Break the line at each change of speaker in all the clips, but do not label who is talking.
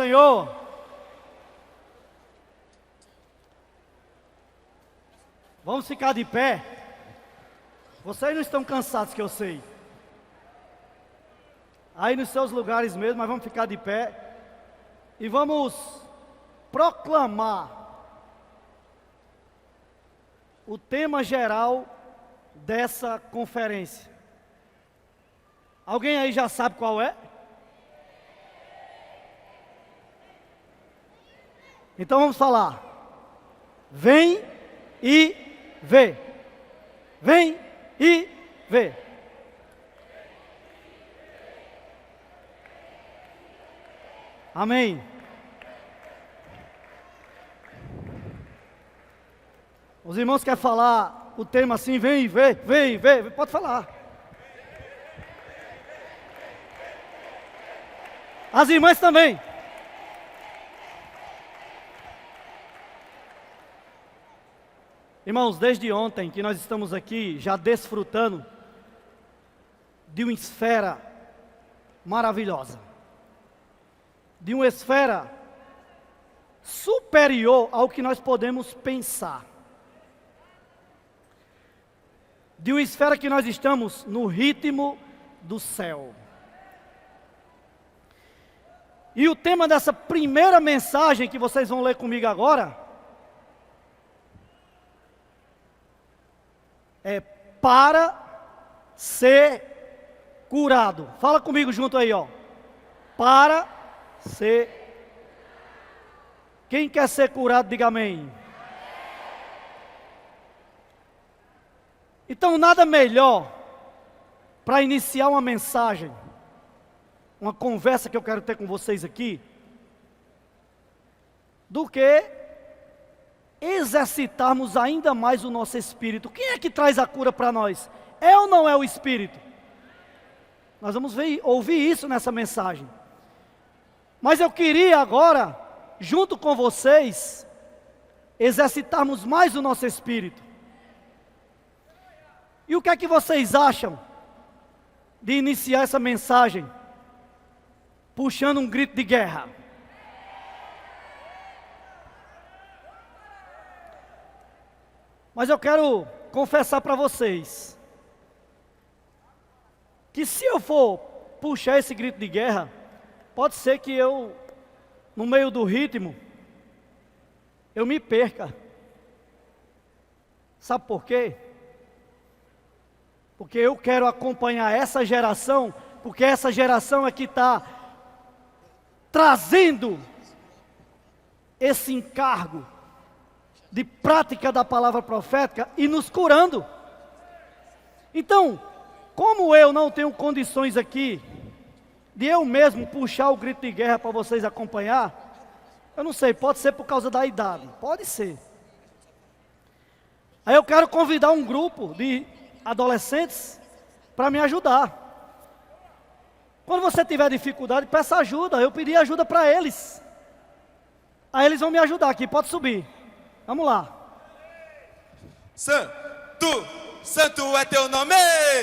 Senhor. Vamos ficar de pé. Vocês não estão cansados, que eu sei. Aí nos seus lugares mesmo, mas vamos ficar de pé. E vamos proclamar o tema geral dessa conferência. Alguém aí já sabe qual é? Então vamos falar. Vem e vê. Vem e vê. Amém. Os irmãos querem falar o tema assim, vem e vê, vem e vê, pode falar. As irmãs também. Irmãos, desde ontem que nós estamos aqui já desfrutando de uma esfera maravilhosa, de uma esfera superior ao que nós podemos pensar, de uma esfera que nós estamos no ritmo do céu. E o tema dessa primeira mensagem que vocês vão ler comigo agora é para ser curado. Fala comigo junto aí, ó. Para ser. Quem quer ser curado, diga amém. Então, nada melhor para iniciar uma mensagem, uma conversa que eu quero ter com vocês aqui, do que exercitarmos ainda mais o nosso espírito. Quem é que traz a cura para nós? É ou não é o Espírito? Nós vamos ouvir isso nessa mensagem. Mas eu queria agora, junto com vocês, exercitarmos mais o nosso espírito. E o que é que vocês acham de iniciar essa mensagem puxando um grito de guerra? Mas eu quero confessar para vocês que se eu for puxar esse grito de guerra, pode ser que eu, no meio do ritmo, eu me perca. Sabe por quê? Porque eu quero acompanhar essa geração, porque essa geração é que está trazendo esse encargo de prática da palavra profética e nos curando. Então, como eu não tenho condições aqui de eu mesmo puxar o grito de guerra para vocês acompanhar, eu não sei, pode ser por causa da idade, pode ser. Aí eu quero convidar um grupo de adolescentes para me ajudar. Quando você tiver dificuldade, peça ajuda, eu pedi ajuda para eles. Aí eles vão me ajudar aqui, pode subir. Vamos lá.
Santo, santo é teu nome.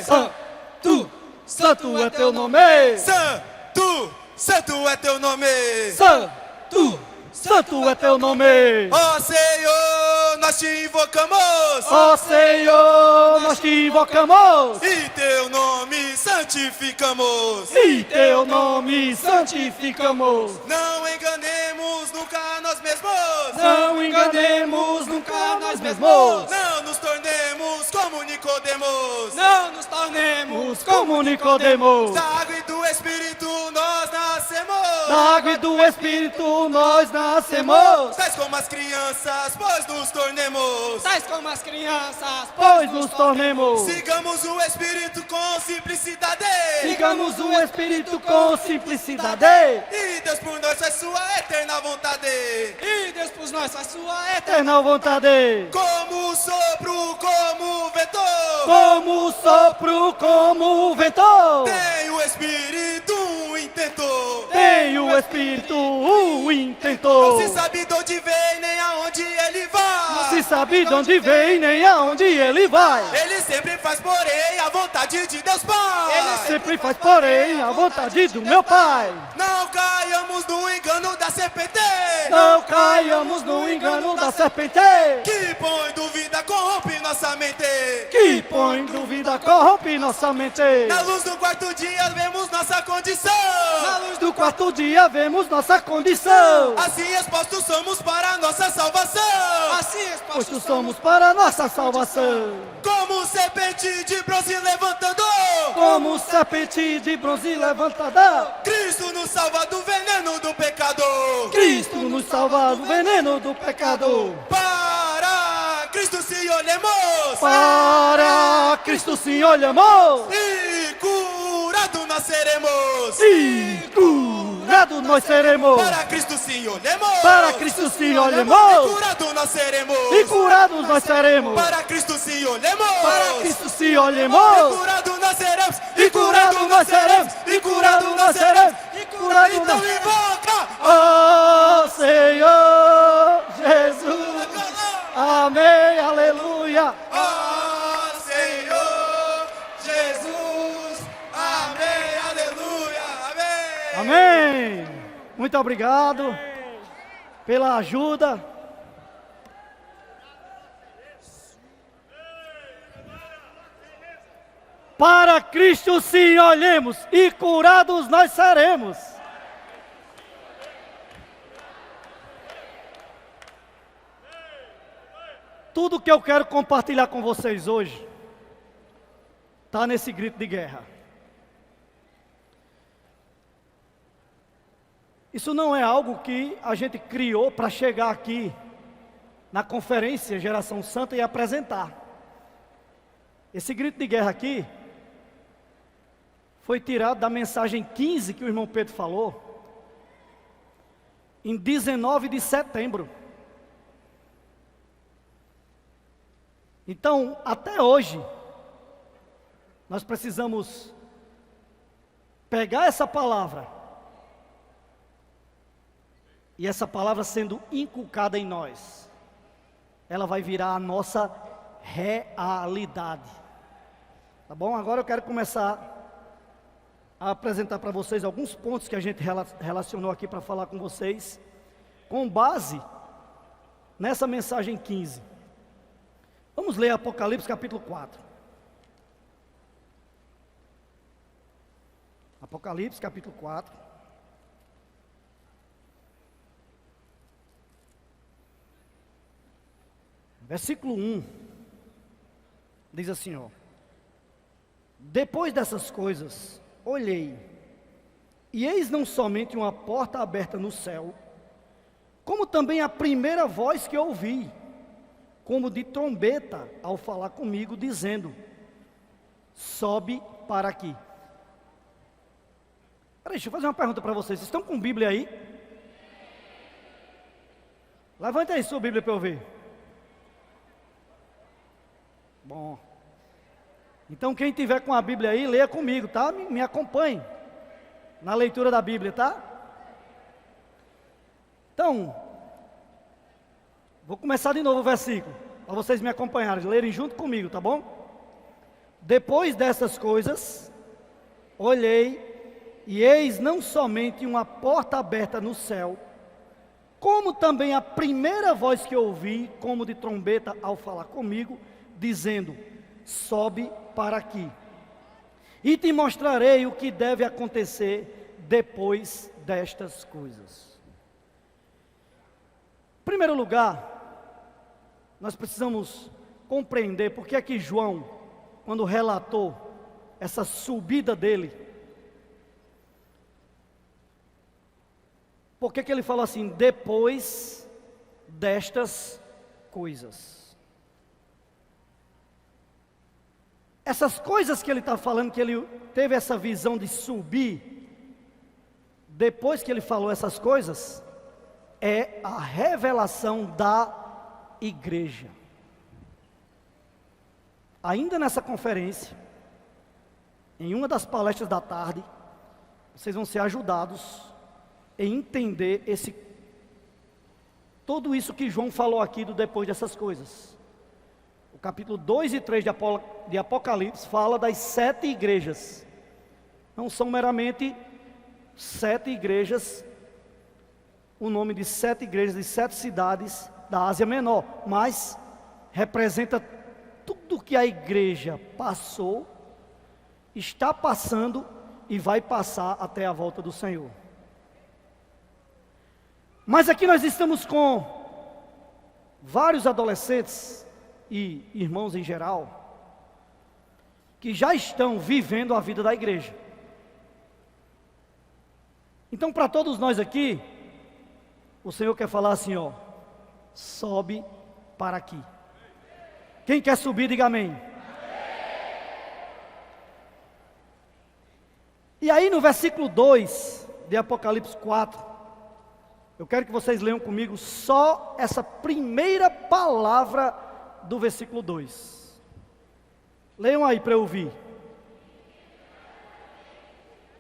Santo, santo é teu nome.
Santo, santo é teu nome.
Santo, santo é teu nome.
Ó Senhor, nós te invocamos.
Ó Senhor, nós te invocamos.
E teu nome santificamos.
E teu nome santificamos.
Não enganemos nunca nós mesmos.
Não enganemos nunca nós mesmos.
Não nos tornemos como Nicodemos.
Não nos tornemos como Nicodemos.
Da água e do Espírito nós nascemos.
Da água e do Espírito nós nascemos.
Tais como as crianças, pois nos tornemos.
Tais como as crianças, pois nos tornemos.
Sigamos o Espírito com simplicidade.
Sigamos o Espírito com simplicidade.
E Deus por nós faz sua eterna vontade.
E Deus por nós faz sua eterna vontade.
Como o sopro, como o vento.
Como o sopro, como o vento.
Tem o Espírito inteiro. intentou.
tem o Espírito, o
Não
intentou.
se sabe de onde vem, nem aonde ele vai.
Não se sabe de onde vem, nem aonde ele vai.
Ele sempre faz, porém, a vontade de Deus Pai.
Ele sempre faz, porém, a vontade do meu Pai.
Não caiamos no engano da serpente.
Não caiamos no engano da serpente,
Que põe dúvida, corrompe nossa mente.
que põe em dúvida, corrompe nossa mente.
Na luz do quarto dia vemos nossa condição.
Na luz do quarto dia vemos nossa condição.
Assim expostos somos para nossa salvação.
Postos somos para nossa salvação.
Como serpente de bronze levantando.
Como serpente de bronze levantada,
Cristo nos salva do veneno do pecador.
Cristo nos salva do veneno do pecado.
Para Cristo se olhemos.
Para Cristo sim olhamos,
E curado nasceremos.
e curado nós seremos.
Para Cristo sim olhemos.
Para Cristo sim
E
olhamos,
curado nasceremos.
e curados nós seremos.
Para Cristo sim olhemos.
Para Cristo sim
E
olhemos,
curado nasceremos.
e curado nós seremos. E curado nós seremos. E curado
Então
nós.
invoca.
Oh Senhor Jesus, amém, aleluia.
Ó Senhor Jesus. Amém. Aleluia. Amém.
Amém. Muito obrigado pela ajuda. Para Cristo sim olhemos e curados nós seremos. Tudo que eu quero compartilhar com vocês hoje está nesse grito de guerra. Isso não é algo que a gente criou para chegar aqui na conferência Geração Santa e apresentar. Esse grito de guerra aqui foi tirado da mensagem 15 que o irmão Pedro falou, em 19 de setembro. Então, até hoje, nós precisamos pegar essa palavra, e essa palavra sendo inculcada em nós, ela vai virar a nossa realidade. Tá bom? Agora eu quero começar a apresentar para vocês alguns pontos que a gente relacionou aqui para falar com vocês, com base nessa mensagem 15. Vamos ler Apocalipse capítulo 4. Apocalipse capítulo 4. Versículo 1. Diz assim, ó. Depois dessas coisas, olhei, e eis não somente uma porta aberta no céu, como também a primeira voz que ouvi, como de trombeta, ao falar comigo, dizendo: sobe para aqui. Peraí, deixa eu fazer uma pergunta para vocês. Vocês estão com Bíblia aí? Levante aí sua Bíblia para eu ver. Bom. Então quem tiver com a Bíblia aí, leia comigo, tá? Me acompanhe na leitura da Bíblia, tá? Então, vou começar de novo o versículo, para vocês me acompanharem, lerem junto comigo, tá bom? Depois dessas coisas, olhei, e eis não somente uma porta aberta no céu, como também a primeira voz que ouvi, como de trombeta ao falar comigo, dizendo: sobe para aqui, e te mostrarei o que deve acontecer depois destas coisas. Em primeiro lugar, nós precisamos compreender por que é que João, quando relatou essa subida dele, por que ele falou assim, depois destas coisas? Essas coisas que ele está falando, que ele teve essa visão de subir, depois que ele falou essas coisas, é a revelação da igreja. Ainda nessa conferência, em uma das palestras da tarde, vocês vão ser ajudados em entender tudo isso que João falou aqui depois dessas coisas. O capítulo 2 e 3 de Apocalipse fala das 7 igrejas. Não são meramente 7 igrejas, o nome de 7 igrejas de 7 cidades da Ásia Menor, mas representa tudo que a igreja passou, está passando e vai passar até a volta do Senhor. Mas aqui nós estamos com vários adolescentes e irmãos em geral, que já estão vivendo a vida da igreja. Então, para todos nós aqui, o Senhor quer falar assim, ó: sobe para aqui. Quem quer subir, diga amém. E aí no versículo 2 de Apocalipse 4, eu quero que vocês leiam comigo só essa primeira palavra do versículo 2. Leiam aí para eu ouvir.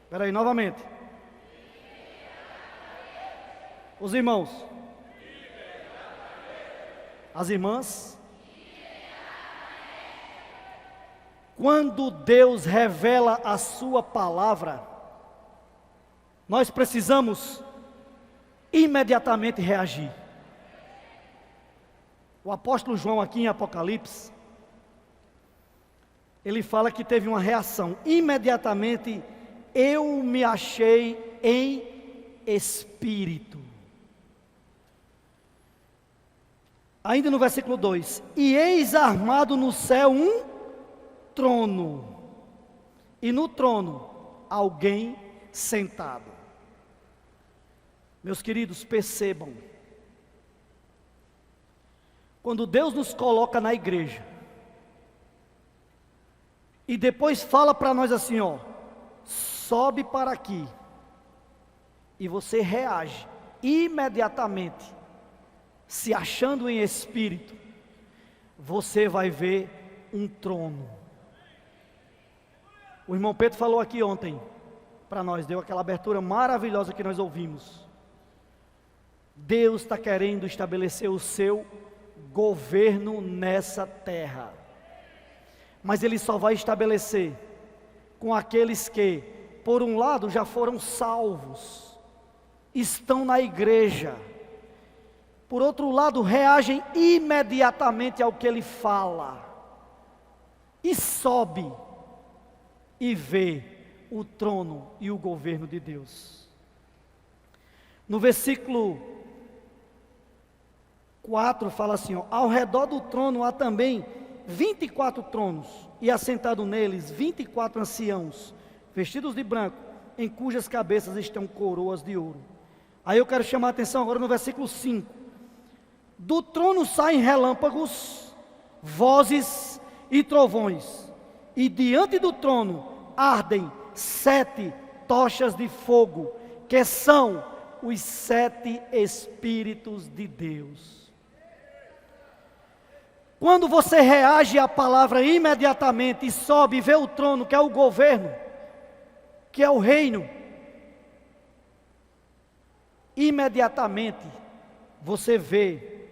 Espera aí, novamente. Os irmãos. As irmãs. Quando Deus revela a sua palavra, nós precisamos imediatamente reagir. O apóstolo João aqui em Apocalipse, ele fala que teve uma reação. Imediatamente eu me achei em espírito. Ainda no versículo 2: e eis armado no céu um trono, e no trono alguém sentado. Meus queridos, percebam, quando Deus nos coloca na igreja, e depois fala para nós assim, ó: sobe para aqui, e você reage imediatamente, se achando em espírito, você vai ver um trono. O irmão Pedro falou aqui ontem para nós, deu aquela abertura maravilhosa que nós ouvimos. Deus está querendo estabelecer o seu governo nessa terra, mas Ele só vai estabelecer com aqueles que, por um lado, já foram salvos, estão na igreja, por outro lado, reagem imediatamente ao que Ele fala, e sobe e vê o trono e o governo de Deus. No versículo 4 fala assim, ó: ao redor do trono há também 24 tronos, e assentado neles 24 anciãos, vestidos de branco, em cujas cabeças estão coroas de ouro. Aí eu quero chamar a atenção agora no versículo 5. Do trono saem relâmpagos, vozes e trovões, e diante do trono ardem 7 tochas de fogo, que são os 7 Espíritos de Deus. Quando você reage à palavra imediatamente e sobe e vê o trono, que é o governo, que é o reino, imediatamente você vê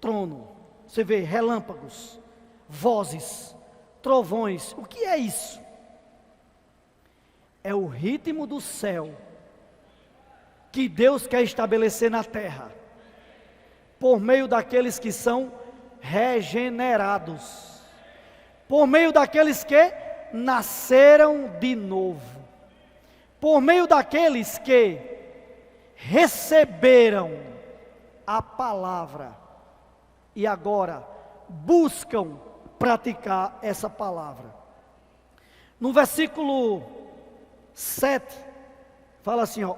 trono, você vê relâmpagos, vozes, trovões. O que é isso? É o ritmo do céu que Deus quer estabelecer na terra, por meio daqueles que são regenerados, por meio daqueles que nasceram de novo, por meio daqueles que receberam a palavra e agora buscam praticar essa palavra. No versículo 7, fala assim, ó: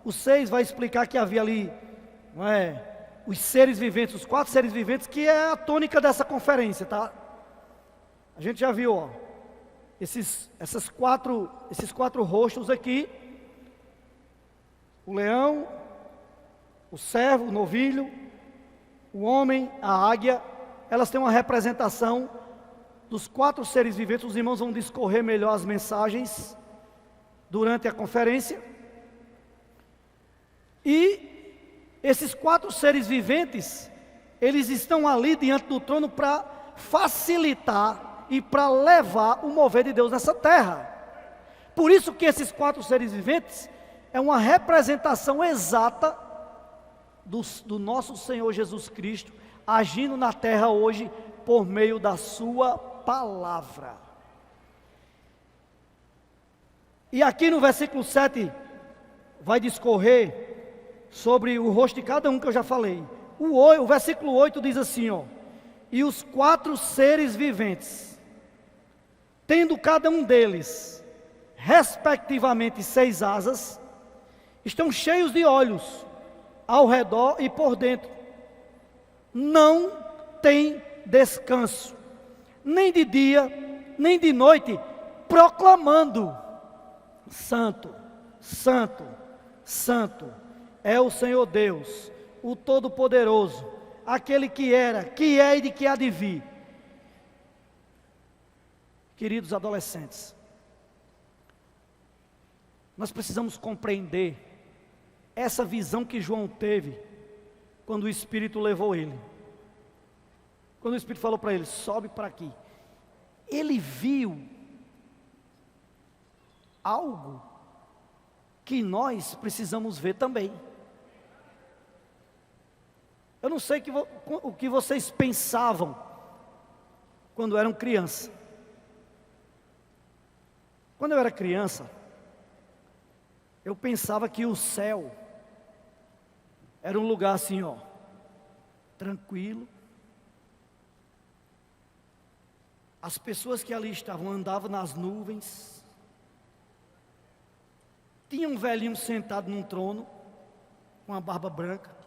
o 6 vai explicar que havia ali, não é, os seres viventes, os 4 seres viventes, que é a tônica dessa conferência, tá? A gente já viu, ó, esses quatro rostos aqui: o leão, o servo, o novilho, o homem, a águia. Elas têm uma representação dos 4 seres viventes. Os irmãos vão discorrer melhor as mensagens durante a conferência. E esses 4 seres viventes, eles estão ali diante do trono para facilitar e para levar o mover de Deus nessa terra. Por isso que esses 4 seres viventes é uma representação exata do nosso Senhor Jesus Cristo, agindo na terra hoje por meio da sua palavra. E aqui no versículo 7 vai discorrer sobre o rosto de cada um que eu já falei. O versículo 8 diz assim, ó: e os 4 seres viventes, tendo cada um deles, respectivamente 6 asas, estão cheios de olhos ao redor e por dentro. Não tem descanso, nem de dia, nem de noite, proclamando: Santo, Santo, Santo é o Senhor Deus, o Todo-Poderoso, aquele que era, que é e de que há de vir. Queridos adolescentes, nós precisamos compreender essa visão que João teve quando o Espírito levou ele. Quando o Espírito falou para ele: sobe para aqui. Ele viu algo que nós precisamos ver também. Eu não sei o que vocês pensavam quando eram criança. Quando eu era criança, eu pensava que o céu era um lugar assim, ó, tranquilo. As pessoas que ali estavam andavam nas nuvens. Tinha um velhinho sentado num trono, com a barba branca,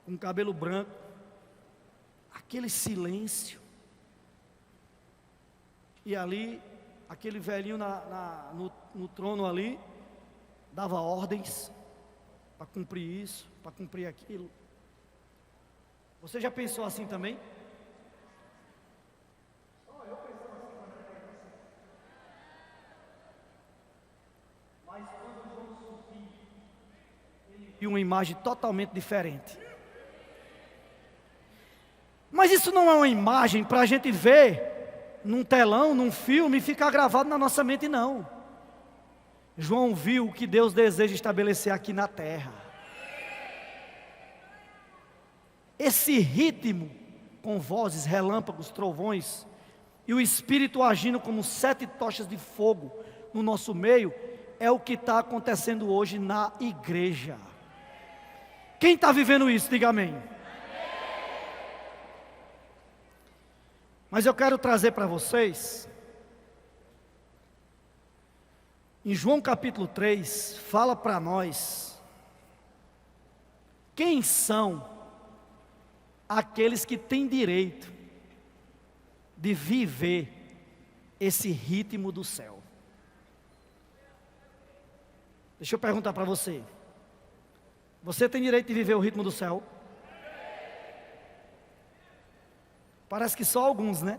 com cabelo branco, aquele silêncio. E ali, aquele velhinho no trono ali, dava ordens para cumprir isso, para cumprir aquilo. Você já pensou assim também? Mas quando João subiu, ele viu uma imagem totalmente diferente. Mas isso não é uma imagem para a gente ver num telão, num filme, e ficar gravado na nossa mente, não. João viu o que Deus deseja estabelecer aqui na terra. Esse ritmo, com vozes, relâmpagos, trovões, e o Espírito agindo como 7 tochas de fogo no nosso meio, é o que está acontecendo hoje na igreja. Quem está vivendo isso, diga amém. Mas eu quero trazer para vocês, em João capítulo 3, fala para nós, quem são aqueles que têm direito de viver esse ritmo do céu. Deixa eu perguntar para você, você tem direito de viver o ritmo do céu? Parece que só alguns, né?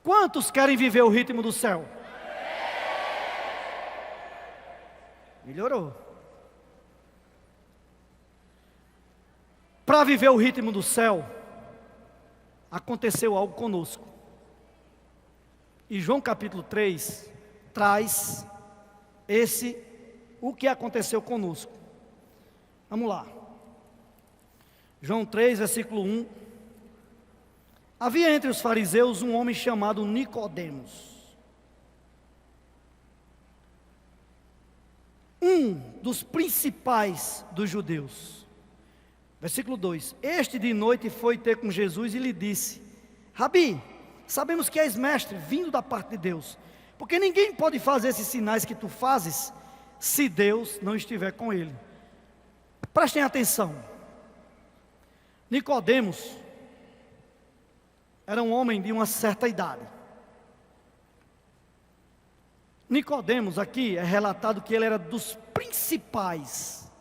Quantos querem viver o ritmo do céu? Melhorou. Para viver o ritmo do céu, aconteceu algo conosco. E João capítulo 3 traz o que aconteceu conosco. Vamos lá. João 3, versículo 1. Havia entre os fariseus um homem chamado Nicodemos, um dos principais dos judeus. Versículo 2. Este de noite foi ter com Jesus e lhe disse: Rabi, sabemos que és mestre, vindo da parte de Deus, porque ninguém pode fazer esses sinais que tu fazes, se Deus não estiver com ele. Prestem atenção. Nicodemos era um homem de uma certa idade. Nicodemos aqui é relatado que ele era dos principais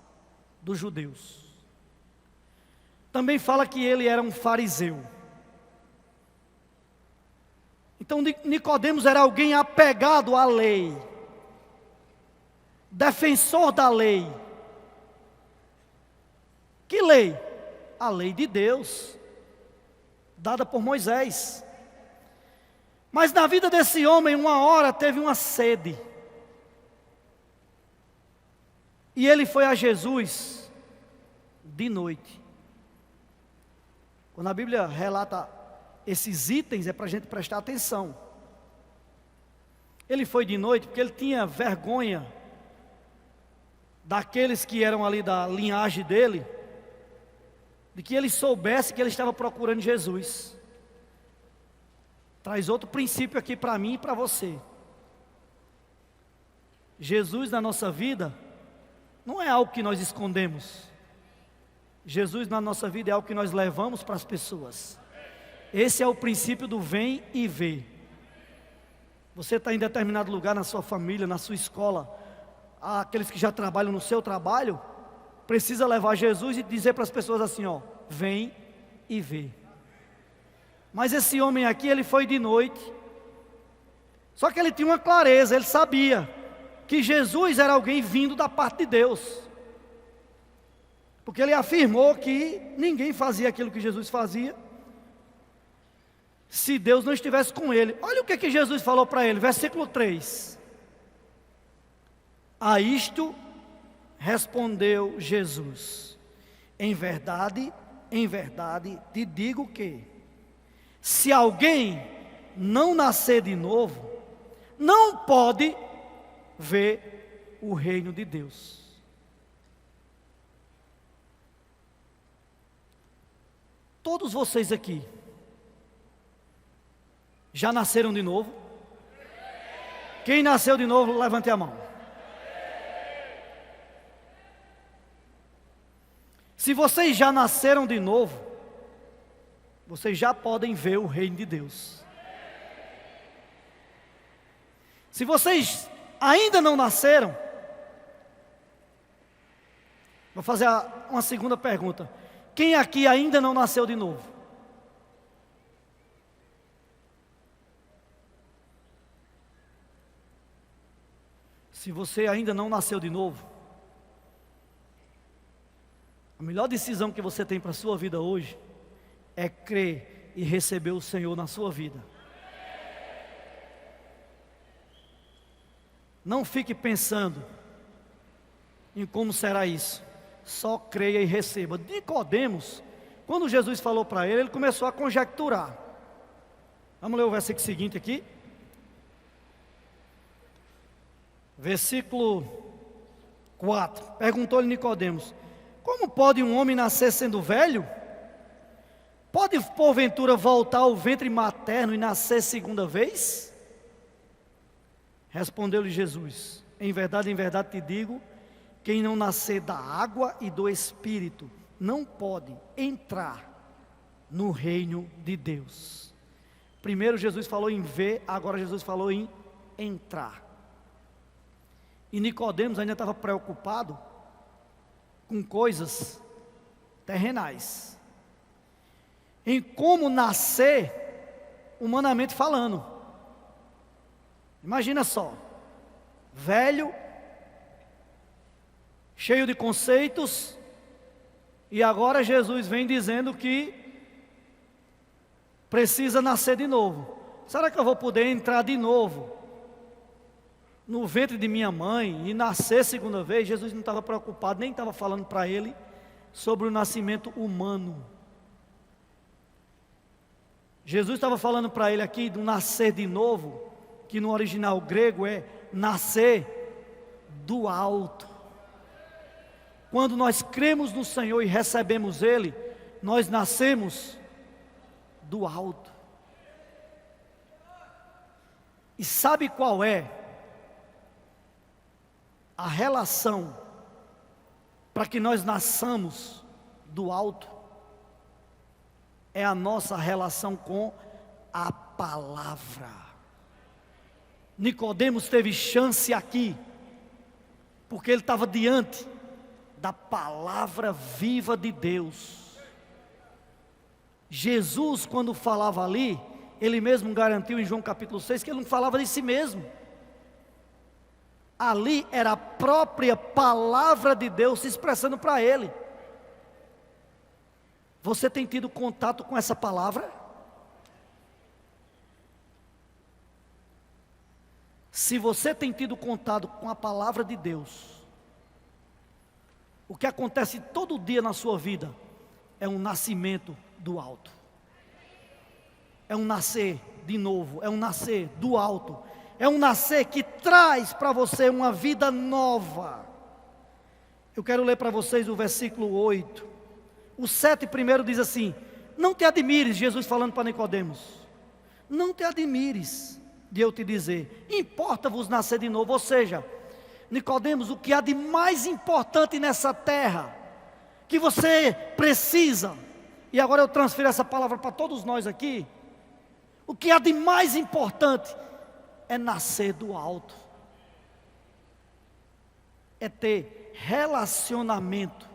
dos judeus. Também fala que ele era um fariseu. Então Nicodemos era alguém apegado à lei, defensor da lei. Que lei? A lei de Deus, dada por Moisés. Mas na vida desse homem, uma hora teve uma sede. E ele foi a Jesus de noite. Quando a Bíblia relata esses itens, é para a gente prestar atenção. Ele foi de noite porque ele tinha vergonha daqueles que eram ali da linhagem dele, de que ele soubesse que ele estava procurando Jesus. Traz outro princípio aqui para mim e para você. Jesus na nossa vida não é algo que nós escondemos. Jesus na nossa vida é algo que nós levamos para as pessoas. Esse é o princípio do vem e vê. Você está em determinado lugar, na sua família, na sua escola, aqueles que já trabalham no seu trabalho, precisa levar Jesus e dizer para as pessoas assim, ó, vem e vê. Mas esse homem aqui, ele foi de noite, só que ele tinha uma clareza, ele sabia que Jesus era alguém vindo da parte de Deus, porque ele afirmou que ninguém fazia aquilo que Jesus fazia, se Deus não estivesse com ele. Olha o que Jesus falou para ele, versículo 3. A isto respondeu Jesus: em verdade, te digo que, se alguém não nascer de novo, não pode ver o reino de Deus. Todos vocês aqui já nasceram de novo? Quem nasceu de novo, levante a mão. Se vocês já nasceram de novo, vocês já podem ver o reino de Deus. Se vocês ainda não nasceram, vou fazer uma segunda pergunta. Quem aqui ainda não nasceu de novo? Se você ainda não nasceu de novo, a melhor decisão que você tem para a sua vida hoje é crer e receber o Senhor na sua vida. Não fique pensando em como será isso. Só creia e receba. Nicodemos, quando Jesus falou para ele, ele começou a conjecturar. Vamos ler o versículo seguinte aqui. Versículo 4. Perguntou-lhe Nicodemos: como pode um homem nascer sendo velho? Pode porventura voltar ao ventre materno e nascer segunda vez? Respondeu-lhe Jesus: em verdade te digo, quem não nascer da água e do Espírito não pode entrar no reino de Deus. Primeiro Jesus falou em ver, agora Jesus falou em entrar. E Nicodemos ainda estava preocupado com coisas terrenais, em como nascer humanamente falando. Imagina só, velho, cheio de conceitos, e agora Jesus vem dizendo que precisa nascer de novo. Será que eu vou poder entrar de novo no ventre de minha mãe e nascer segunda vez? Jesus não estava preocupado, nem estava falando para ele sobre o nascimento humano. Jesus estava falando para ele aqui do nascer de novo, que no original grego é nascer do alto. Quando nós cremos no Senhor e recebemos Ele, nós nascemos do alto. E sabe qual é a relação para que nós nasçamos do alto? É a nossa relação com a palavra. Nicodemos teve chance aqui, porque ele estava diante da palavra viva de Deus. Jesus, quando falava ali, ele mesmo garantiu em João capítulo 6 que ele não falava de si mesmo. Ali era a própria palavra de Deus se expressando para ele. Você tem tido contato com essa palavra? Se você tem tido contato com a palavra de Deus, o que acontece todo dia na sua vida é um nascimento do alto. É um nascer de novo, é um nascer do alto. É um nascer que traz para você uma vida nova. Eu quero ler para vocês o versículo 8. O 7 primeiro diz assim: não te admires, Jesus falando para Nicodemos, não te admires de eu te dizer, importa-vos nascer de novo. Ou seja, Nicodemos, o que há de mais importante nessa terra, que você precisa, e agora eu transfiro essa palavra para todos nós aqui, o que há de mais importante é nascer do alto, é ter relacionamento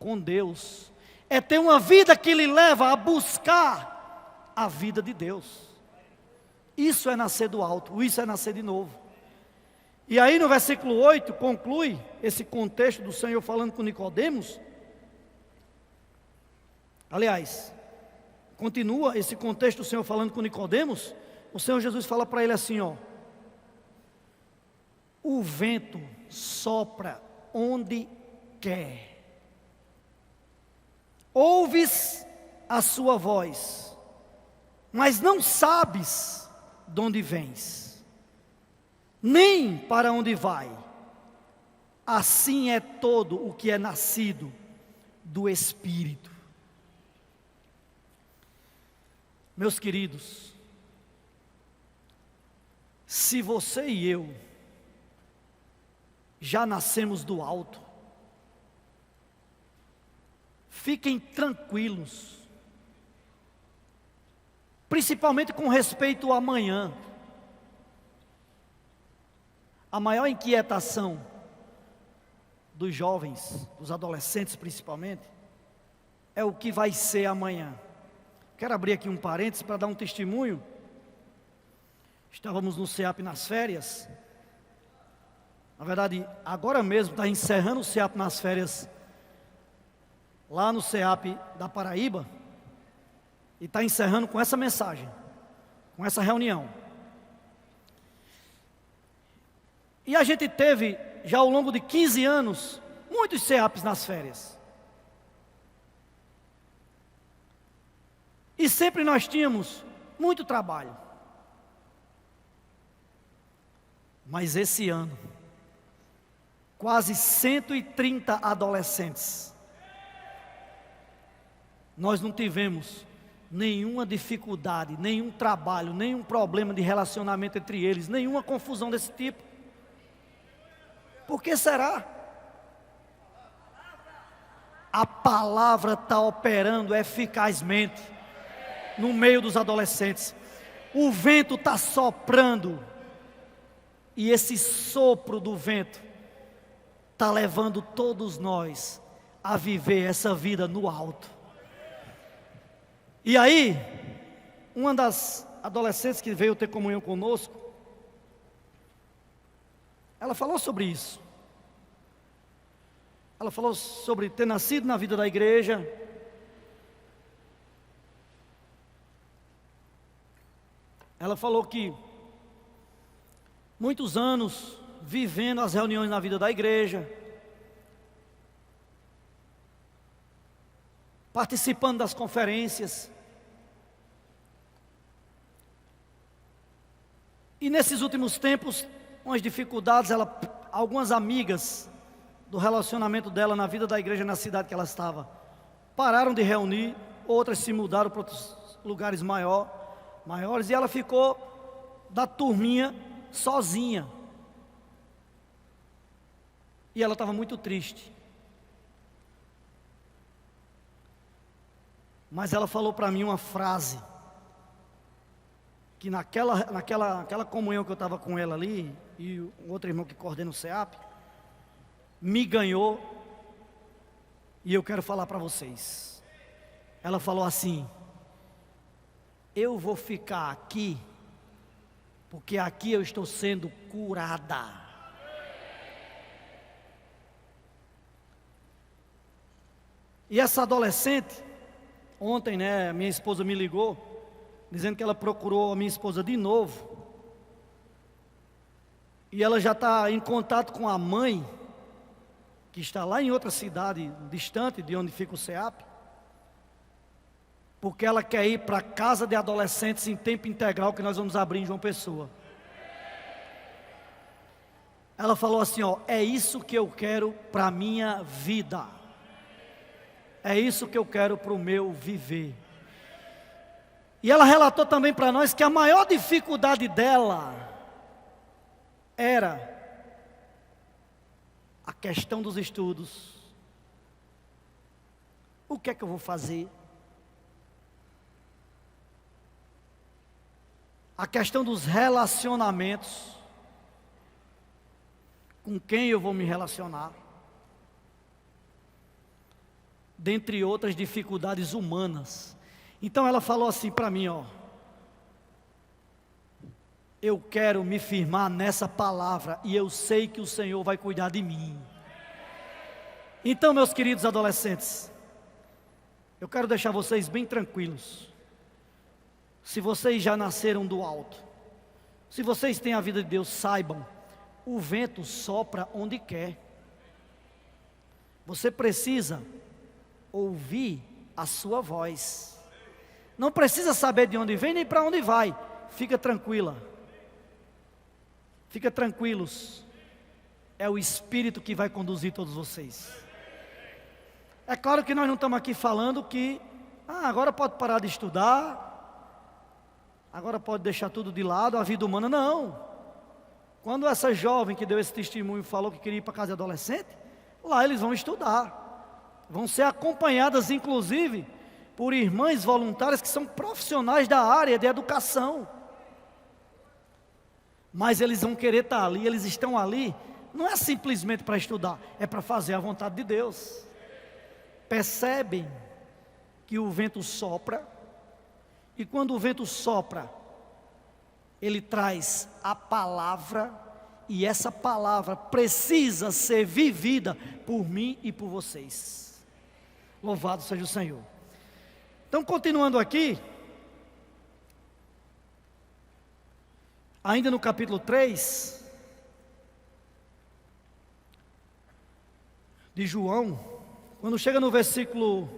com Deus, é ter uma vida que lhe leva a buscar a vida de Deus. Isso é nascer do alto, isso é nascer de novo. E aí no versículo 8 conclui esse contexto do Senhor falando com Nicodemos. Aliás, continua esse contexto do Senhor falando com Nicodemos. O Senhor Jesus fala para ele assim, ó: o vento sopra onde quer, ouves a sua voz, mas não sabes de onde vens, nem para onde vai. Assim é todo o que é nascido do Espírito. Meus queridos, se você e eu já nascemos do alto, fiquem tranquilos, principalmente com respeito ao amanhã. A maior inquietação dos jovens, dos adolescentes principalmente, é o que vai ser amanhã. Quero abrir aqui um parênteses para dar um testemunho. Estávamos no CEAP nas férias. Na verdade, agora mesmo está encerrando o CEAP nas férias, lá no CEAP da Paraíba, e está encerrando com essa mensagem, com essa reunião. E a gente teve, já ao longo de 15 anos, muitos CEAPs nas férias. E sempre nós tínhamos muito trabalho. Mas esse ano, quase 130 adolescentes, nós não tivemos nenhuma dificuldade, nenhum trabalho, nenhum problema de relacionamento entre eles, nenhuma confusão desse tipo. Por que será? A palavra está operando eficazmente no meio dos adolescentes. O vento está soprando, e esse sopro do vento está levando todos nós a viver essa vida no alto. E aí, uma das adolescentes que veio ter comunhão conosco, ela falou sobre isso. Ela falou sobre ter nascido na vida da igreja, ela falou que muitos anos vivendo as reuniões na vida da igreja, participando das conferências, e nesses últimos tempos, com as dificuldades, algumas amigas do relacionamento dela na vida da igreja na cidade que ela estava, pararam de reunir, outras se mudaram para outros lugares maiores, e ela ficou da turminha sozinha. E ela estava muito triste. Mas ela falou para mim uma frase, que naquela comunhão que eu estava com ela ali, e o outro irmão que coordena o CEAP, me ganhou, e eu quero falar para vocês. Ela falou assim: eu vou ficar aqui, porque aqui eu estou sendo curada. E essa adolescente, ontem, né, minha esposa me ligou, dizendo que ela procurou a minha esposa de novo. E ela já está em contato com a mãe, que está lá em outra cidade, distante de onde fica o CEAP, porque ela quer ir para a casa de adolescentes em tempo integral que nós vamos abrir em João Pessoa. Ela falou assim, ó, é isso que eu quero para a minha vida. É isso que eu quero para o meu viver. E ela relatou também para nós que a maior dificuldade dela era a questão dos estudos. O que é que eu vou fazer? A questão dos relacionamentos. Com quem eu vou me relacionar? Dentre outras dificuldades humanas. Então ela falou assim para mim, ó. Eu quero me firmar nessa palavra e eu sei que o Senhor vai cuidar de mim. Então, meus queridos adolescentes, eu quero deixar vocês bem tranquilos. Se vocês já nasceram do alto, se vocês têm a vida de Deus, saibam, o vento sopra onde quer. Você precisa ouvir a sua voz. Não precisa saber de onde vem nem para onde vai. Fica tranquila. Fica tranquilos. É o Espírito que vai conduzir todos vocês. É claro que nós não estamos aqui falando que agora pode parar de estudar, agora pode deixar tudo de lado, a vida humana. Não. Quando essa jovem que deu esse testemunho falou que queria ir para a casa de adolescente, lá eles vão estudar. Vão ser acompanhadas, inclusive, por irmãs voluntárias que são profissionais da área de educação. Mas eles vão querer estar ali, eles estão ali, não é simplesmente para estudar, é para fazer a vontade de Deus. Percebem que o vento sopra, e quando o vento sopra, ele traz a palavra, e essa palavra precisa ser vivida por mim e por vocês. Louvado seja o Senhor. Então, continuando aqui, ainda no capítulo 3 de João, quando chega no versículo,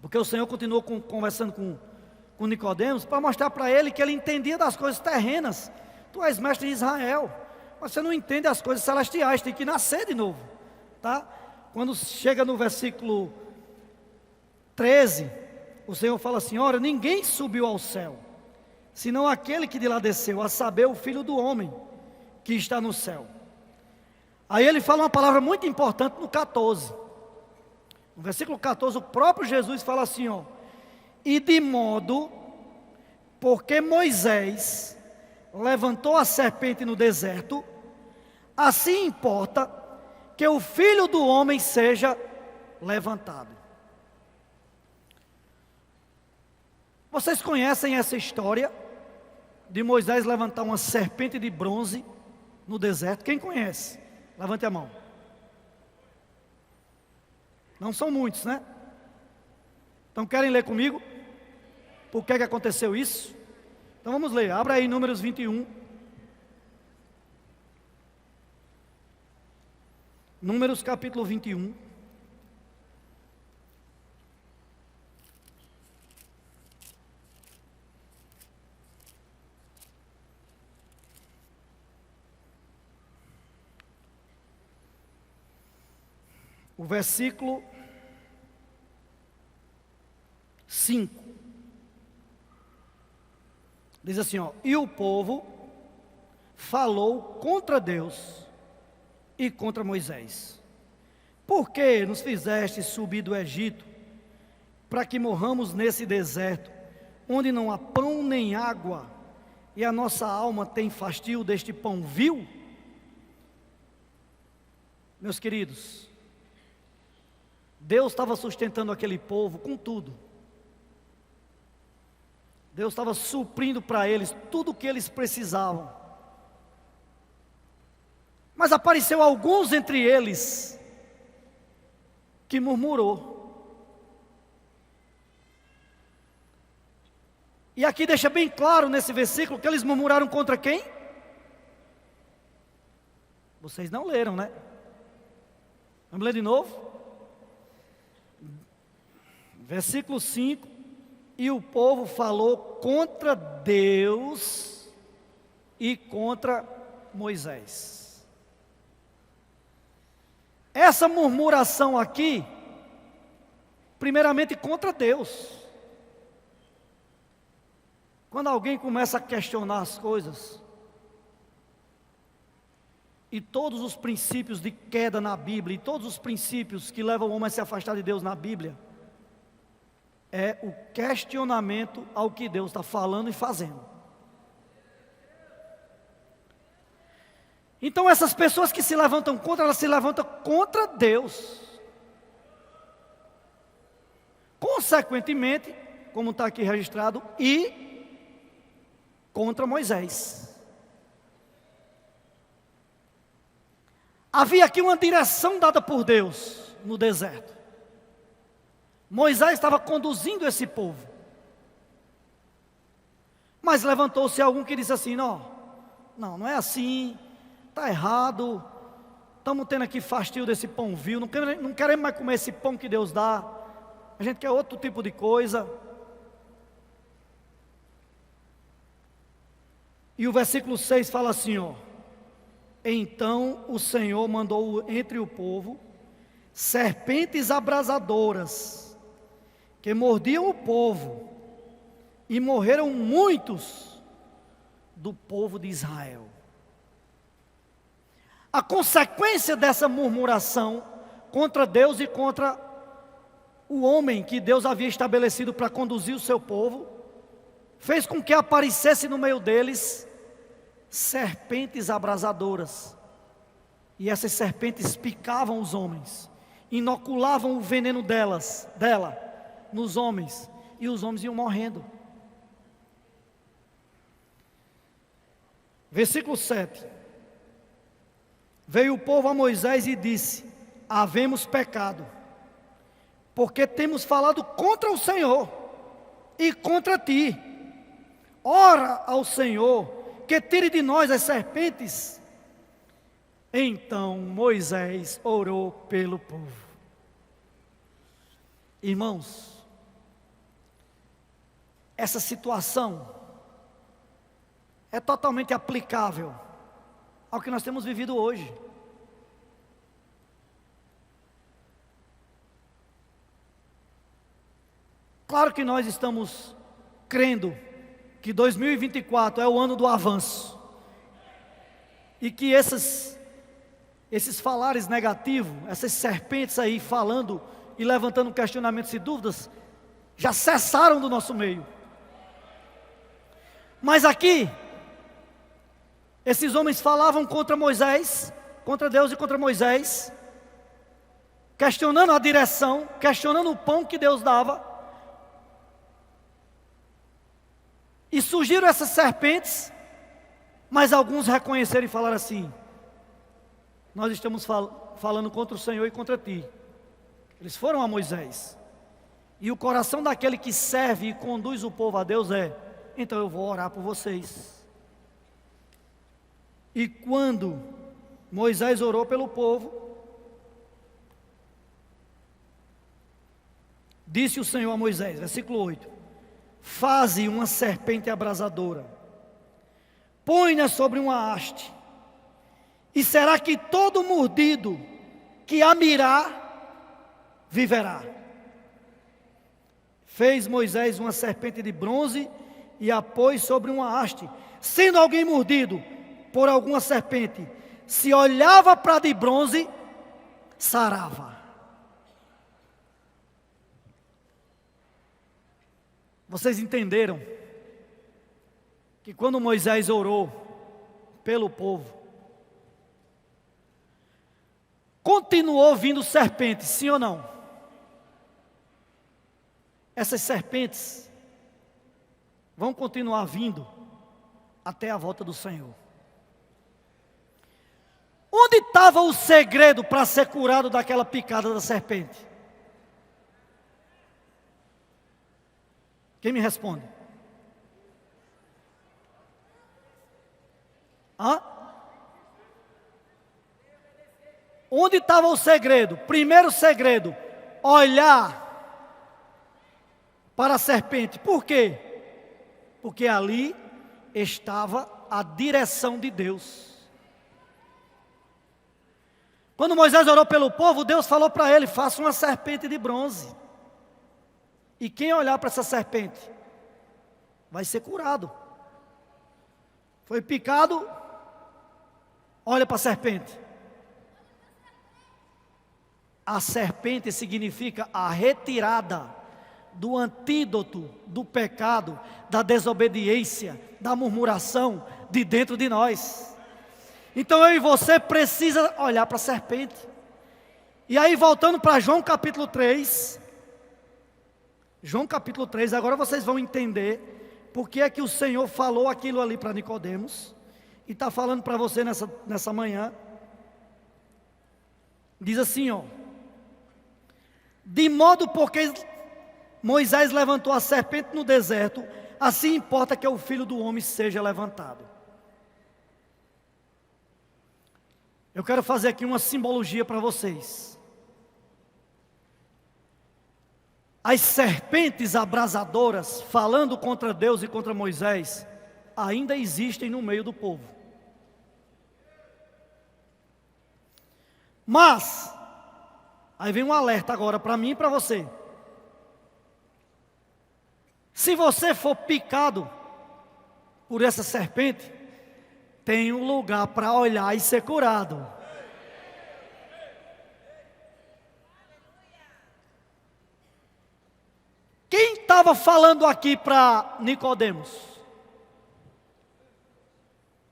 porque o Senhor continuou conversando com Nicodemos, para mostrar para ele que ele entendia das coisas terrenas. Tu és mestre em Israel, mas você não entende as coisas celestiais, tem que nascer de novo, tá? Quando chega no versículo 13, o Senhor fala assim, ora, ninguém subiu ao céu, senão aquele que de lá desceu, a saber, o Filho do Homem, que está no céu. Aí ele fala uma palavra muito importante no 14. No versículo 14, o próprio Jesus fala assim, ó, e de modo, porque Moisés levantou a serpente no deserto, assim importa que o Filho do Homem seja levantado. Vocês conhecem essa história de Moisés levantar uma serpente de bronze no deserto? Quem conhece? Levante a mão. Não são muitos, né? Então querem ler comigo? Por que aconteceu isso? Então vamos ler, abra aí Números 21. Números capítulo 21. O versículo 5. Diz assim, ó, e o povo falou contra Deus e contra Moisés. Por que nos fizeste subir do Egito, para que morramos nesse deserto, onde não há pão nem água, e a nossa alma tem fastio deste pão vil? Meus queridos, Deus estava sustentando aquele povo com tudo. Deus estava suprindo para eles tudo o que eles precisavam. Mas apareceu alguns entre eles que murmurou. E aqui deixa bem claro nesse versículo que eles murmuraram contra quem? Vocês não leram, né? Vamos ler de novo? Versículo 5. E o povo falou contra Deus e contra Moisés. Essa murmuração aqui, primeiramente contra Deus. Quando alguém começa a questionar as coisas, e todos os princípios de queda na Bíblia, e todos os princípios que levam o homem a se afastar de Deus na Bíblia, é o questionamento ao que Deus está falando e fazendo. Então essas pessoas que se levantam contra, elas se levantam contra Deus. Consequentemente, como está aqui registrado, e contra Moisés. Havia aqui uma direção dada por Deus no deserto. Moisés estava conduzindo esse povo. Mas levantou-se algum que disse assim: não é assim, está errado, estamos tendo aqui fastio desse pão vil, não queremos mais comer esse pão que Deus dá, a gente quer outro tipo de coisa. E o versículo 6 fala assim, então o Senhor mandou entre o povo serpentes abrasadoras, que mordiam o povo, e morreram muitos do povo de Israel. A consequência dessa murmuração contra Deus e contra o homem que Deus havia estabelecido para conduzir o seu povo, fez com que aparecesse no meio deles serpentes abrasadoras. E essas serpentes picavam os homens, inoculavam o veneno dela nos homens, e os homens iam morrendo. Versículo 7. Veio o povo a Moisés e disse: havemos pecado, porque temos falado contra o Senhor e contra ti. Ora ao Senhor, que tire de nós as serpentes. Então Moisés orou pelo povo. Irmãos, essa situação é totalmente aplicável ao que nós temos vivido hoje. Claro que nós estamos crendo que 2024 é o ano do avanço, e que esses falares negativos, essas serpentes aí falando e levantando questionamentos e dúvidas, já cessaram do nosso meio. Mas aqui, esses homens falavam contra Moisés, contra Deus e contra Moisés, questionando a direção, questionando o pão que Deus dava. E surgiram essas serpentes, mas alguns reconheceram e falaram assim: nós estamos falando contra o Senhor e contra ti. Eles foram a Moisés. E o coração daquele que serve e conduz o povo a Deus é: então eu vou orar por vocês. E quando Moisés orou pelo povo, disse o Senhor a Moisés, versículo 8: faze uma serpente abrasadora, põe-na sobre uma haste, e será que todo mordido que a mirar, viverá. Fez Moisés uma serpente de bronze e a pôs sobre uma haste. Sendo alguém mordido por alguma serpente, se olhava para a de bronze, sarava. Vocês entenderam que quando Moisés orou pelo povo, continuou vindo serpentes, sim ou não? Essas serpentes vão continuar vindo até a volta do Senhor. Onde estava o segredo para ser curado daquela picada da serpente? Quem me responde? Hã? Onde estava o segredo? Primeiro segredo, olhar para a serpente. Por quê? Porque ali estava a direção de Deus. Quando Moisés orou pelo povo, Deus falou para ele: faça uma serpente de bronze. E quem olhar para essa serpente vai ser curado. Foi picado, olha para a serpente. A serpente significa a retirada do antídoto do pecado, da desobediência, da murmuração de dentro de nós. Então eu e você precisa olhar para a serpente. E aí voltando para João capítulo 3, agora vocês vão entender por que é que o Senhor falou aquilo ali para Nicodemos, e está falando para você nessa manhã. Diz assim, ó: de modo porque Moisés levantou a serpente no deserto, assim importa que o Filho do Homem seja levantado. Eu quero fazer aqui uma simbologia para vocês. As serpentes abrasadoras, falando contra Deus e contra Moisés, ainda existem no meio do povo. Mas, aí vem um alerta agora para mim e para você. Se você for picado por essa serpente, tem um lugar para olhar e ser curado. Quem estava falando aqui para Nicodemos?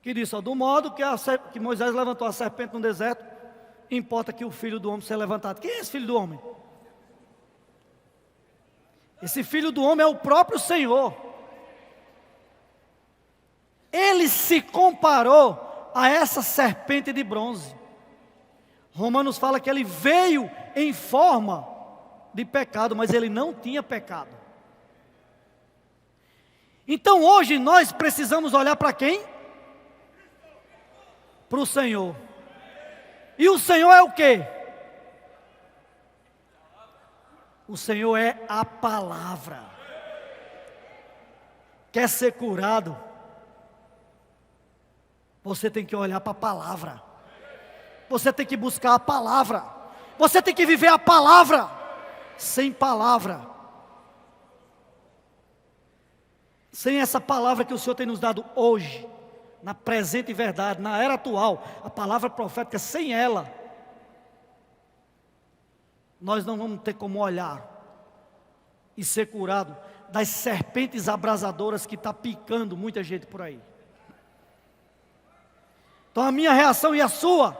Que disse, ó, do modo que Moisés levantou a serpente no deserto, importa que o Filho do Homem seja levantado. Quem é esse Filho do Homem? Esse Filho do Homem é o próprio Senhor. Ele se comparou a essa serpente de bronze. Romanos fala que ele veio em forma de pecado, mas ele não tinha pecado. Então hoje nós precisamos olhar para quem? Para o Senhor. E o Senhor é o quê? O Senhor é a palavra. Quer ser curado? Você tem que olhar para a palavra. Você tem que buscar a palavra. Você tem que viver a palavra. Sem palavra, sem essa palavra que o Senhor tem nos dado hoje, na presente verdade, na era atual, a palavra profética, sem ela, nós não vamos ter como olhar e ser curado das serpentes abrasadoras que está picando muita gente por aí. Então a minha reação e a sua,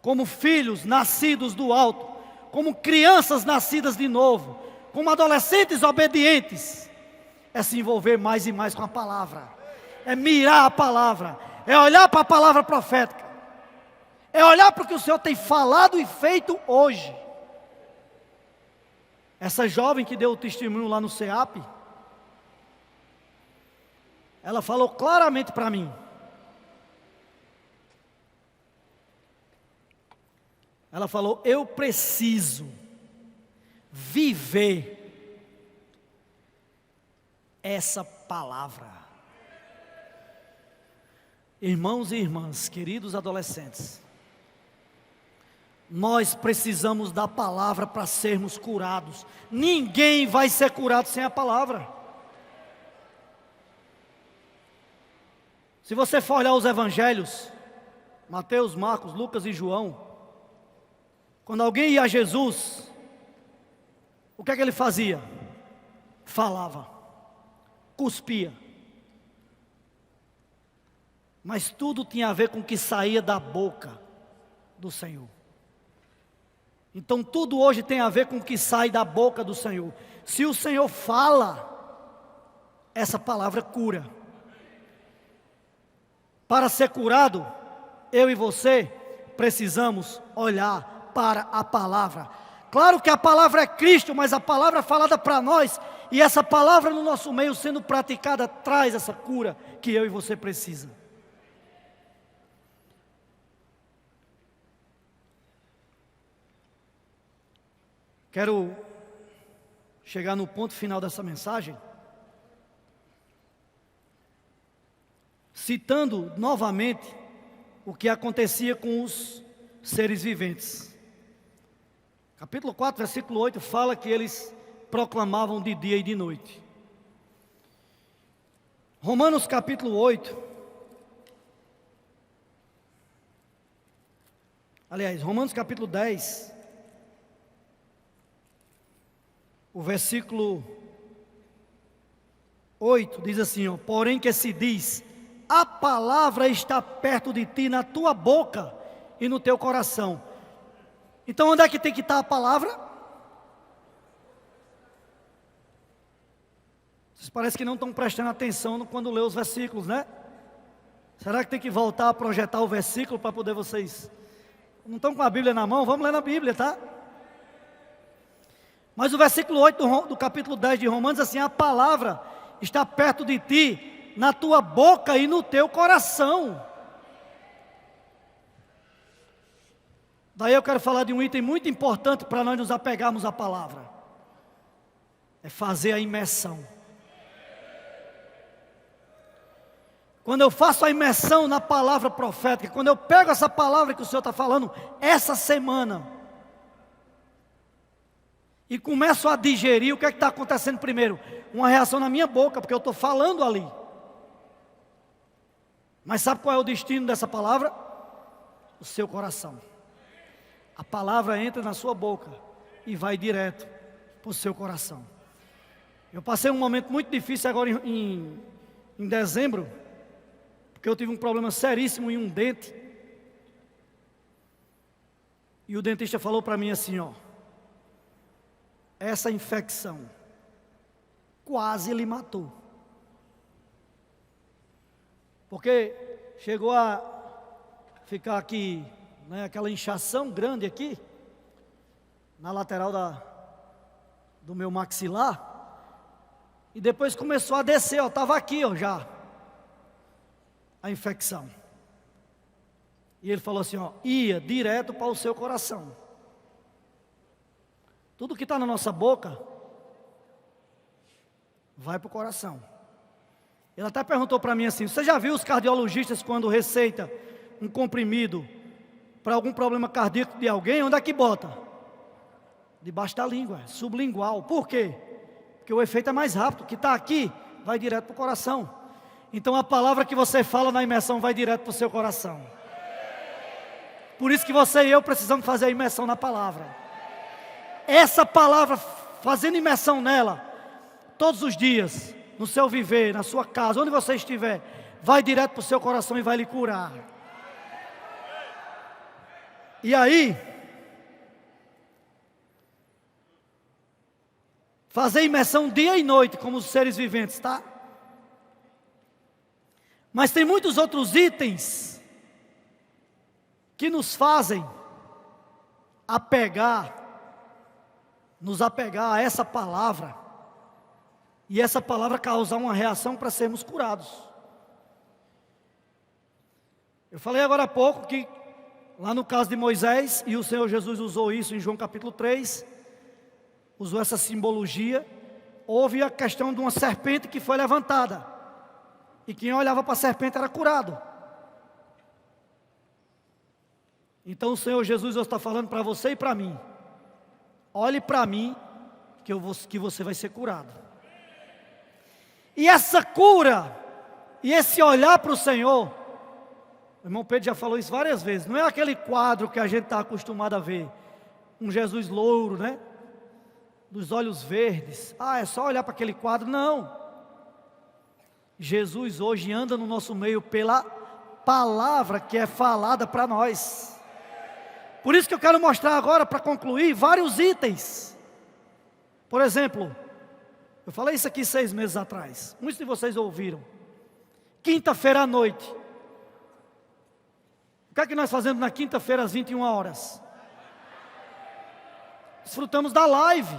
como filhos nascidos do alto, como crianças nascidas de novo, como adolescentes obedientes, é se envolver mais e mais com a palavra, é mirar a palavra, é olhar para a palavra profética, é olhar para o que o Senhor tem falado e feito hoje. Essa jovem que deu o testemunho lá no CEAP, ela falou claramente para mim. Ela falou, eu preciso viver essa palavra. Irmãos e irmãs, queridos adolescentes, nós precisamos da palavra para sermos curados. Ninguém vai ser curado sem a palavra. Se você for olhar os evangelhos, Mateus, Marcos, Lucas e João, quando alguém ia a Jesus, o que é que ele fazia? Falava, cuspia. Mas tudo tinha a ver com o que saía da boca do Senhor. Então tudo hoje tem a ver com o que sai da boca do Senhor. Se o Senhor fala, essa palavra cura. Para ser curado, eu e você precisamos olhar para a palavra. Claro que a palavra é Cristo, mas a palavra é falada para nós, e essa palavra no nosso meio sendo praticada traz essa cura que eu e você precisa. Quero chegar no ponto final dessa mensagem, citando novamente o que acontecia com os seres viventes. Capítulo 4, versículo 8, fala que eles proclamavam de dia e de noite. Romanos capítulo 8, aliás, Romanos capítulo 10, o versículo 8 diz assim, ó, porém que se diz, a palavra está perto de ti, na tua boca e no teu coração. Então onde é que tem que estar a palavra? Vocês parecem que não estão prestando atenção quando lê os versículos, né? Será que tem que voltar a projetar o versículo para poder vocês... Não estão com a Bíblia na mão? Vamos ler na Bíblia, tá? Mas o versículo 8 do capítulo 10 de Romanos, assim, a palavra está perto de ti, na tua boca e no teu coração. Daí eu quero falar de um item muito importante para nós nos apegarmos à palavra. É fazer a imersão. Quando eu faço a imersão na palavra profética, quando eu pego essa palavra que o Senhor está falando, essa semana, e começo a digerir, o que é que está acontecendo primeiro? Uma reação na minha boca, porque eu estou falando ali. Mas sabe qual é o destino dessa palavra? O seu coração. A palavra entra na sua boca e vai direto para o seu coração. Eu passei um momento muito difícil agora em dezembro, porque eu tive um problema seríssimo em um dente. E o dentista falou para mim assim, ó, essa infecção quase lhe matou. Porque chegou a ficar aqui, né, aquela inchação grande aqui, na lateral do meu maxilar. E depois começou a descer, ó, estava aqui, ó, já, a infecção. E ele falou assim, ó, ia direto para o seu coração. Tudo que está na nossa boca vai para o coração. Ele até perguntou para mim assim, você já viu os cardiologistas quando receita um comprimido para algum problema cardíaco de alguém, onde é que bota? Debaixo da língua, sublingual. Por quê? Porque o efeito é mais rápido, o que está aqui vai direto para o coração. Então a palavra que você fala na imersão vai direto para o seu coração. Por isso que você e eu precisamos fazer a imersão na palavra. Essa palavra, fazendo imersão nela, todos os dias, no seu viver, na sua casa, onde você estiver, vai direto para o seu coração e vai lhe curar. E aí, fazer imersão dia e noite, como os seres viventes, tá? Mas tem muitos outros itens que nos fazem nos apegar a essa palavra, e essa palavra causar uma reação para sermos curados. Eu falei agora há pouco que, lá no caso de Moisés, e o Senhor Jesus usou isso em João capítulo 3, usou essa simbologia, houve a questão de uma serpente que foi levantada, e quem olhava para a serpente era curado. Então o Senhor Jesus está falando para você e para mim, olhe para mim, que você vai ser curado. E essa cura, e esse olhar para o Senhor, o irmão Pedro já falou isso várias vezes, não é aquele quadro que a gente está acostumado a ver, um Jesus louro, né? Dos olhos verdes, é só olhar para aquele quadro, não. Jesus hoje anda no nosso meio pela palavra que é falada para nós. Por isso que eu quero mostrar agora, para concluir, vários itens. Por exemplo, Eu falei isso aqui 6 meses atrás. Muitos de vocês ouviram. Quinta-feira à noite. O que é que nós fazemos na quinta-feira às 21 horas? Desfrutamos da live.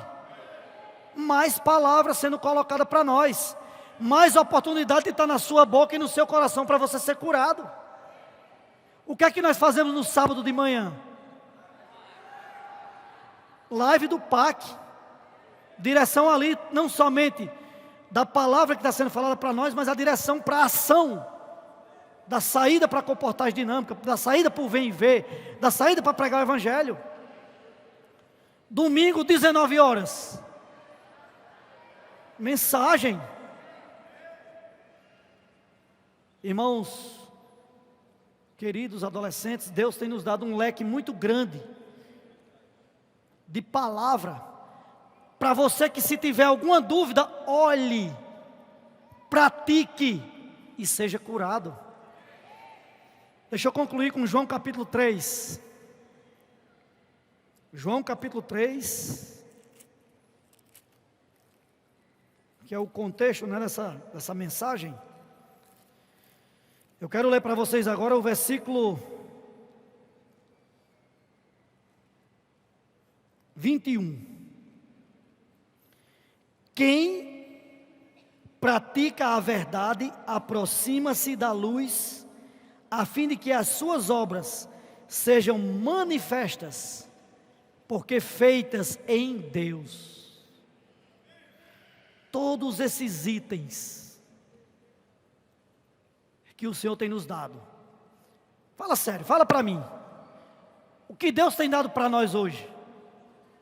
Mais palavras sendo colocadas para nós. Mais oportunidade de estar na sua boca e no seu coração para você ser curado. O que é que nós fazemos no sábado de manhã? Live do PAC. Direção ali, não somente da palavra que está sendo falada para nós, mas a direção para a ação. Da saída para a comportagem dinâmica, da saída para o vem e ver, da saída para pregar o evangelho. Domingo, 19 horas. Mensagem. Irmãos, queridos adolescentes, Deus tem nos dado um leque muito grande de palavra. Para você que, se tiver alguma dúvida, olhe, pratique e seja curado. Deixa eu concluir com João capítulo 3. João capítulo 3, que é o contexto, né, dessa mensagem. Eu quero ler para vocês agora o versículo 21. Quem pratica a verdade aproxima-se da luz, a fim de que as suas obras sejam manifestas, porque feitas em Deus. Todos esses itens que o Senhor tem nos dado. Fala sério, fala para mim. O que Deus tem dado para nós hoje?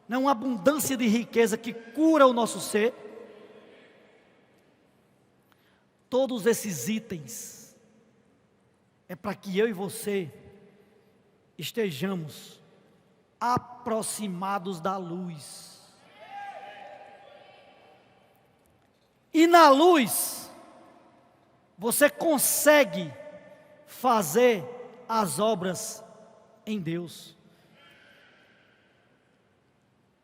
Não é uma abundância de riqueza que cura o nosso ser? Todos esses itens é para que eu e você estejamos aproximados da luz. E na luz, você consegue fazer as obras em Deus.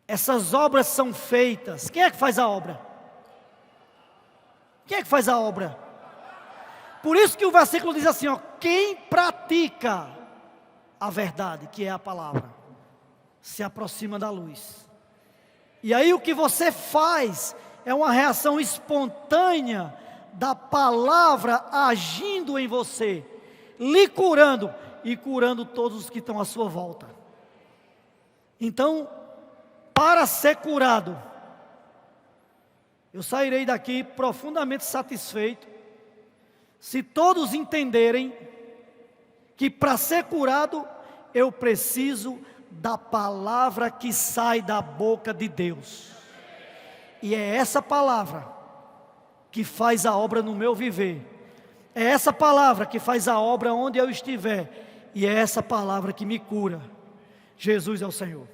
Essas obras são feitas. Quem é que faz a obra? Quem é que faz a obra? Por isso que o versículo diz assim, ó, quem pratica a verdade, que é a palavra, se aproxima da luz. E aí o que você faz é uma reação espontânea da palavra agindo em você, lhe curando e curando todos os que estão à sua volta. Então, para ser curado, eu sairei daqui profundamente satisfeito, se todos entenderem que para ser curado, eu preciso da palavra que sai da boca de Deus. E é essa palavra que faz a obra no meu viver. É essa palavra que faz a obra onde eu estiver. E é essa palavra que me cura. Jesus é o Senhor.